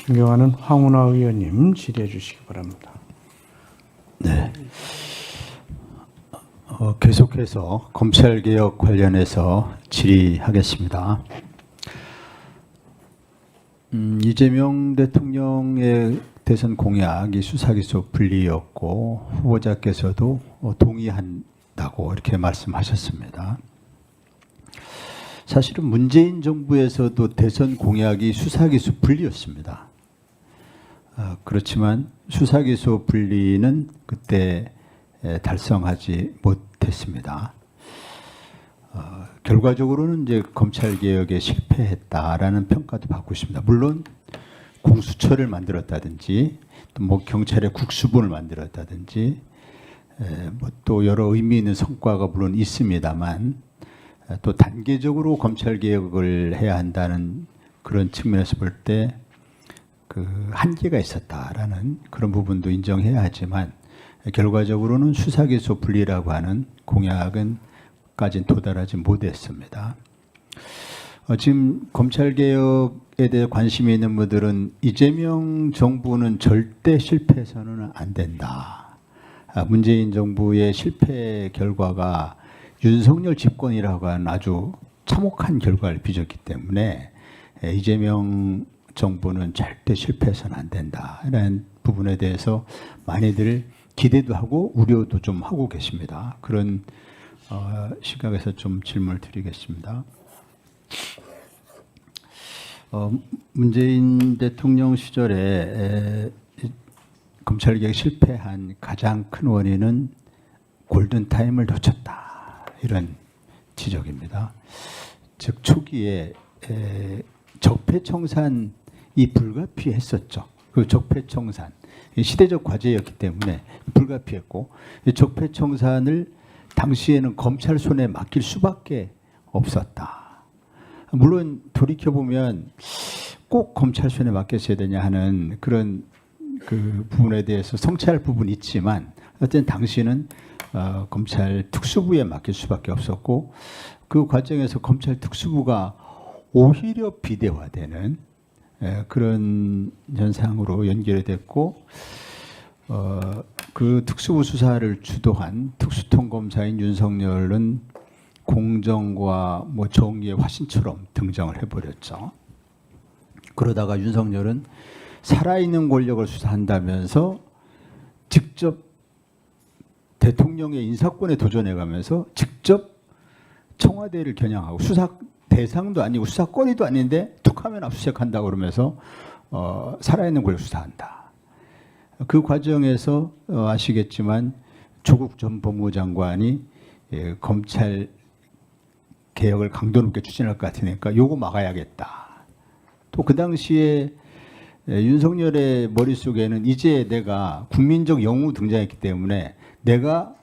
존경하는 황운하 의원님 질의해 주시기 바랍니다. 네. 계속해서 검찰개혁 관련해서 질의하겠습니다. 이재명 대통령의 대선 공약이 수사기소 분리였고 후보자께서도 동의한다고 이렇게 말씀하셨습니다. 사실은 문재인 정부에서도 대선 공약이 수사기소 분리였습니다. 그렇지만 수사기소 분리는 그때 달성하지 못했습니다. 결과적으로는 이제 검찰개혁에 실패했다라는 평가도 받고 있습니다. 물론 공수처를 만들었다든지 또 뭐 경찰의 국수본을 만들었다든지 뭐 또 여러 의미 있는 성과가 물론 있습니다만 또 단계적으로 검찰개혁을 해야 한다는 그런 측면에서 볼 때 그 한계가 있었다라는 그런 부분도 인정해야 하지만 결과적으로는 수사기소 분리라고 하는 공약은 까지는 도달하지 못했습니다. 지금 검찰개혁에 대해 관심이 있는 분들은 이재명 정부는 절대 실패해서는 안 된다. 문재인 정부의 실패 결과가 윤석열 집권이라고 하는 아주 참혹한 결과를 빚었기 때문에 이재명 정부는 절대 실패해서는 안 된다라는 부분에 대해서 많이들 기대도 하고 우려도 좀 하고 계십니다. 그런 시각에서 좀 질문을 드리겠습니다. 문재인 대통령 시절에 검찰개혁 실패한 가장 큰 원인은 골든타임을 놓쳤다. 이런 지적입니다. 즉 초기에 적폐청산이 불가피했었죠. 그 적폐청산 시대적 과제였기 때문에 불가피했고 적폐청산을 당시에는 검찰 손에 맡길 수밖에 없었다. 물론 돌이켜보면 꼭 검찰 손에 맡겼어야 되냐 하는 그런 그 부분에 대해서 성찰할 부분이 있지만 어쨌든 당시는 검찰 특수부에 맡길 수밖에 없었고 그 과정에서 검찰 특수부가 오히려 비대화되는 그런 현상으로 연결이 됐고 그 특수부 수사를 주도한 특수통검사인 윤석열은 공정과 뭐 정의의 화신처럼 등장을 해버렸죠. 그러다가 윤석열은 살아있는 권력을 수사한다면서 직접 대통령의 인사권에 도전해가면서 직접 청와대를 겨냥하고 수사 대상도 아니고 수사권이도 아닌데 툭하면 압수수색한다고 그러면서 살아있는 권력 수사한다. 그 과정에서 아시겠지만 조국 전 법무장관이 검찰 개혁을 강도 높게 추진할 것 같으니까 요거 막아야겠다. 또 그 당시에 윤석열의 머릿속에는 이제 내가 국민적 영웅 등장했기 때문에 내가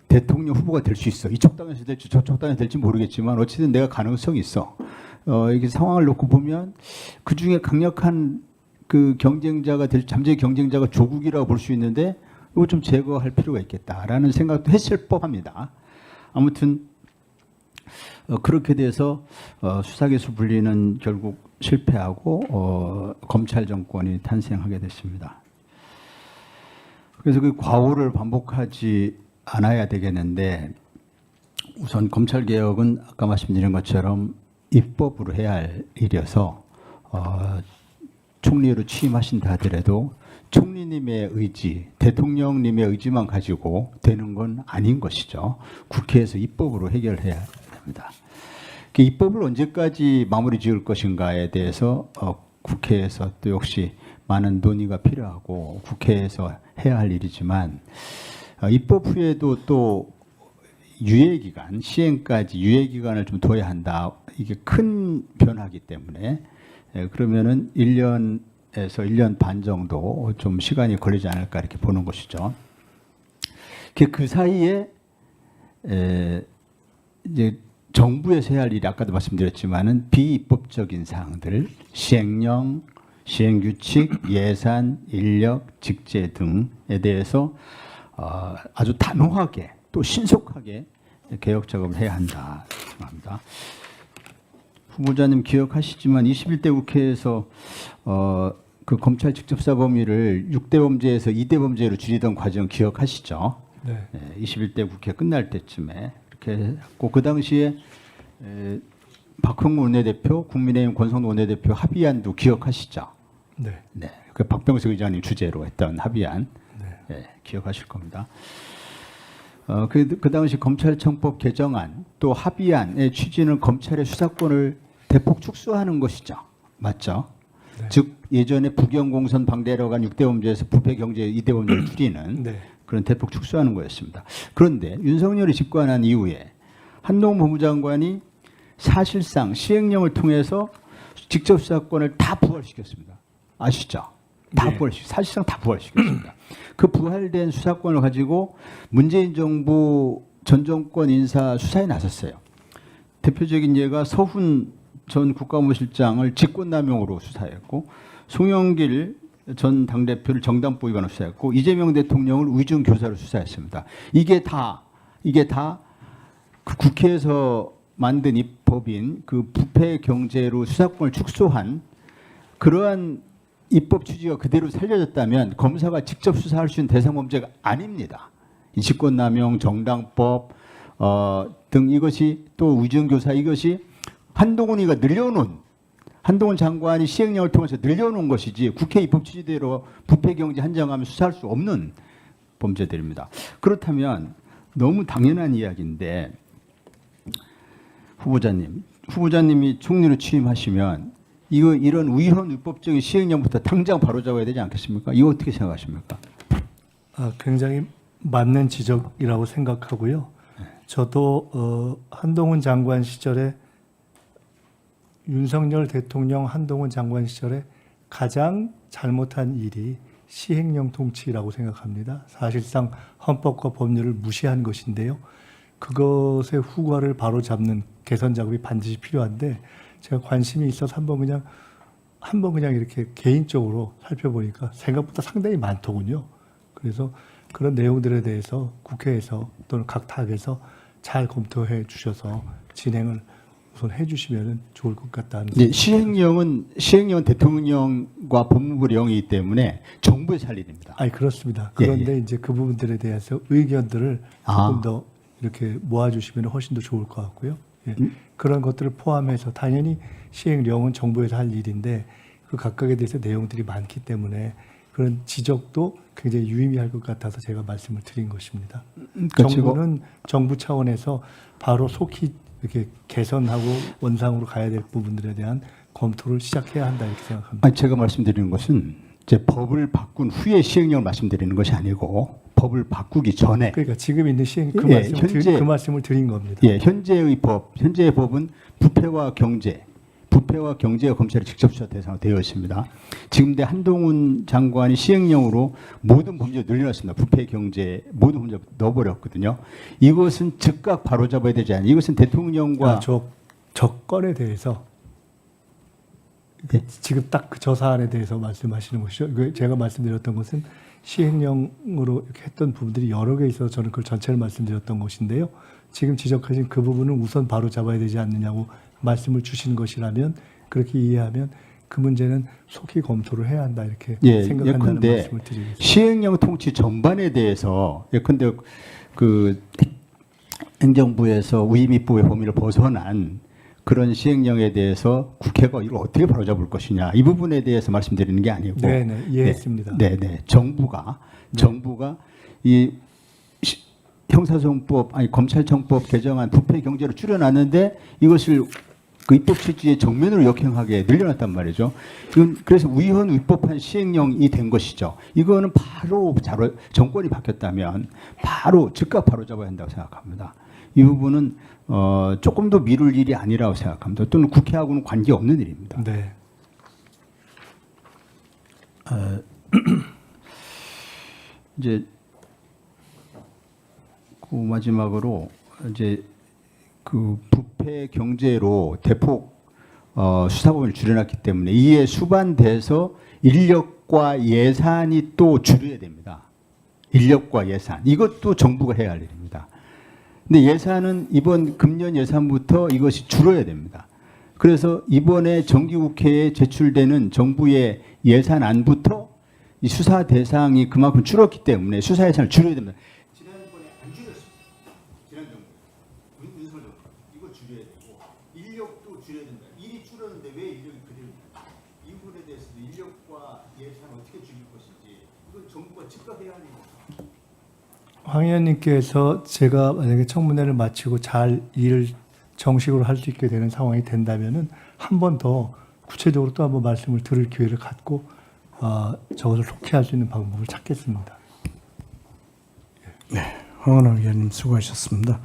대통령 후보가 될 수 있어. 이쪽 당에서 될지 저쪽 당에서 될지 모르겠지만 어쨌든 내가 가능성이 있어. 이게 상황을 놓고 보면 그 중에 강력한 그 경쟁자가 될 잠재의 경쟁자가 조국이라고 볼 수 있는데 이거 좀 제거할 필요가 있겠다라는 생각도 했을 법합니다. 아무튼 그렇게 돼서 수사기소 분리는 결국 실패하고 검찰 정권이 탄생하게 됐습니다. 그래서 그 과오를 반복하지 않아야 되겠는데 우선 검찰개혁은 아까 말씀드린 것처럼 입법으로 해야 할 일이어서 총리로 취임하신다 하더라도 총리님의 의지, 대통령님의 의지만 가지고 되는 건 아닌 것이죠. 국회에서 입법으로 해결해야 됩니다. 그 입법을 언제까지 마무리 지을 것인가에 대해서 국회에서 또 역시 많은 논의가 필요하고 국회에서 해야 할 일이지만 입법 후에도 또 유예기간, 시행까지 유예기간을 좀 둬야 한다. 이게 큰 변화이기 때문에 그러면은 1년에서 1년 반 정도 좀 시간이 걸리지 않을까 이렇게 보는 것이죠. 그 사이에 이제 정부에서 해야 할 일이 아까도 말씀드렸지만은 비입법적인 사항들, 시행령, 시행규칙, 예산, 인력, 직제 등에 대해서 아주 단호하게 또 신속하게 개혁 작업을 해야 한다 생각합니다. 후보자님 기억하시지만 21대 국회에서 그 검찰 직접수사 범위를 6대 범죄에서 2대 범죄로 줄이던 과정 기억하시죠? 네. 21대 국회 끝날 때쯤에 이렇게 했고 그 당시에 박형무 원내대표, 국민의힘 권성동 원내대표 합의안도 기억하시죠? 네. 네, 그 박병석 의장님 주재로 했던 합의안 네. 기억하실 겁니다. 그 당시 검찰청법 개정안 또 합의안의 취지는 검찰의 수사권을 대폭 축소하는 것이죠. 맞죠? 네. 즉 예전에 부경공선 방대로간 6대 범죄에서 부패 경제 2대 범죄를 줄이는 네. 그런 대폭 축소하는 거였습니다. 그런데 윤석열이 집권한 이후에 한동훈 법무장관이 사실상 시행령을 통해서 직접 수사권을 다 부활시켰습니다. 아시죠? 다 네. 사실상 다 부활시켰습니다. 그 부활된 수사권을 가지고 문재인 정부 전 정권 인사 수사에 나섰어요. 대표적인 예가 서훈 전 국가무실장을 직권남용으로 수사했고 송영길 전 당대표를 정당보 위반으로 수사했고 이재명 대통령을 위증교사로 수사했습니다. 이게 다 그 국회에서 만든 입법인 그 부패 경제로 수사권을 축소한 그러한 입법 취지가 그대로 살려졌다면 검사가 직접 수사할 수 있는 대상 범죄가 아닙니다. 이 직권남용, 정당법 등 이것이 또 위증교사 이것이 한동훈 장관이 시행령을 통해서 늘려놓은 것이지 국회 입법 취지대로 부패 경제 한정하면 수사할 수 없는 범죄들입니다. 그렇다면 너무 당연한 이야기인데 후보자님이 총리로 취임하시면 이런 위헌 위법적인 시행령부터 당장 바로잡아야 되지 않겠습니까? 이거 어떻게 생각하십니까? 굉장히 맞는 지적이라고 생각하고요. 저도 한동훈 장관 시절에 윤석열 대통령 한동훈 장관 시절에 가장 잘못한 일이 시행령 통치라고 생각합니다. 사실상 헌법과 법률을 무시한 것인데요. 그것의 후과를 바로잡는 개선 작업이 반드시 필요한데 제가 관심이 있어서 한번 그냥 이렇게 개인적으로 살펴보니까 생각보다 상당히 많더군요. 그래서 그런 내용들에 대해서 국회에서 또는 각 당에서 잘 검토해 주셔서 진행을 우선 해주시면 좋을 것 같다는. 네, 시행령은 대통령과 법무부령이기 때문에 정부에서 할 일입니다. 아니 그렇습니다. 그런데 예. 이제 그 부분들에 대해서 의견들을 조금 더 이렇게 모아주시면 훨씬 더 좋을 것 같고요. 예. 그런 것들을 포함해서 당연히 시행령은 정부에서 할 일인데 그 각각에 대해서 내용들이 많기 때문에 그런 지적도 굉장히 유의미할 것 같아서 제가 말씀을 드린 것입니다. 정부는 정부 차원에서 바로 속히 이렇게 개선하고 원상으로 가야 될 부분들에 대한 검토를 시작해야 한다 이렇게 생각합니다. 제가 말씀드리는 것은 이제 법을 바꾼 후에 시행령을 말씀드리는 것이 아니고 법을 바꾸기 전에. 그러니까 지금 있는 시행 그 말씀을 드린 겁니다. 예, 현재의 법은 부패와 경제가 검찰의 직접 수사 대상으로 되어 있습니다. 지금 한동훈 장관이 시행령으로 모든 범죄를 늘려놨습니다. 부패, 경제 모든 범죄 넣어버렸거든요. 이것은 즉각 바로잡아야 되지 않아요. 이것은 대통령과 저 건에 대해서 네? 지금 딱 저 사안에 대해서 말씀하시는 것이죠. 제가 말씀드렸던 것은 시행령으로 이렇게 했던 부분들이 여러 개 있어서 저는 그걸 전체를 말씀드렸던 것인데요. 지금 지적하신 그 부분은 우선 바로 잡아야 되지 않느냐고 말씀을 주신 것이라면 그렇게 이해하면 그 문제는 속히 검토를 해야 한다 이렇게 생각한다는 말씀을 드리겠습니다. 시행령 통치 전반에 대해서 예컨대 그 행정부에서 위임입법의 범위를 벗어난 그런 시행령에 대해서 국회가 이걸 어떻게 바로잡을 것이냐 이 부분에 대해서 말씀드리는 게 아니고 네네 이해했습니다. 네네 정부가 이 형사소송법 검찰청법 개정안 부패 경제로 줄여놨는데 이것을 그 입법 취지의 정면으로 역행하게 늘려놨단 말이죠. 이건 그래서 위헌 위법한 시행령이 된 것이죠. 이거는 바로 정권이 바뀌었다면 즉각 바로잡아야 한다고 생각합니다. 이 부분은 조금 더 미룰 일이 아니라고 생각합니다. 또는 국회하고는 관계없는 일입니다. 네. 이제 그 마지막으로 이제 그 부패 경제로 대폭 수사 범위를 줄여놨기 때문에 이에 수반돼서 인력과 예산이 또 줄여야 됩니다. 인력과 예산 이것도 정부가 해야 할 일입니다. 근데 예산은 이번 금년 예산부터 이것이 줄어야 됩니다. 그래서 이번에 정기국회에 제출되는 정부의 예산안부터 이 수사 대상이 그만큼 줄었기 때문에 수사 예산을 줄여야 됩니다. 지난번에 안 줄였습니다. 지난 정부 윤석열 정부 이거 줄여야 되고 인력도 줄여야 된다. 일이 줄었는데 왜 인력이 그대로 이 부분에 대해서도 인력과 예산 어떻게 줄일 것인지 이건 정부가 즉각 해야 하는 거죠. 황 의원님께서 제가 만약에 청문회를 마치고 잘 일을 정식으로 할 수 있게 되는 상황이 된다면은 한 번 더 구체적으로 또 한번 말씀을 들을 기회를 갖고 저것을 속히할 수 있는 방법을 찾겠습니다. 황운하 위원님 수고하셨습니다.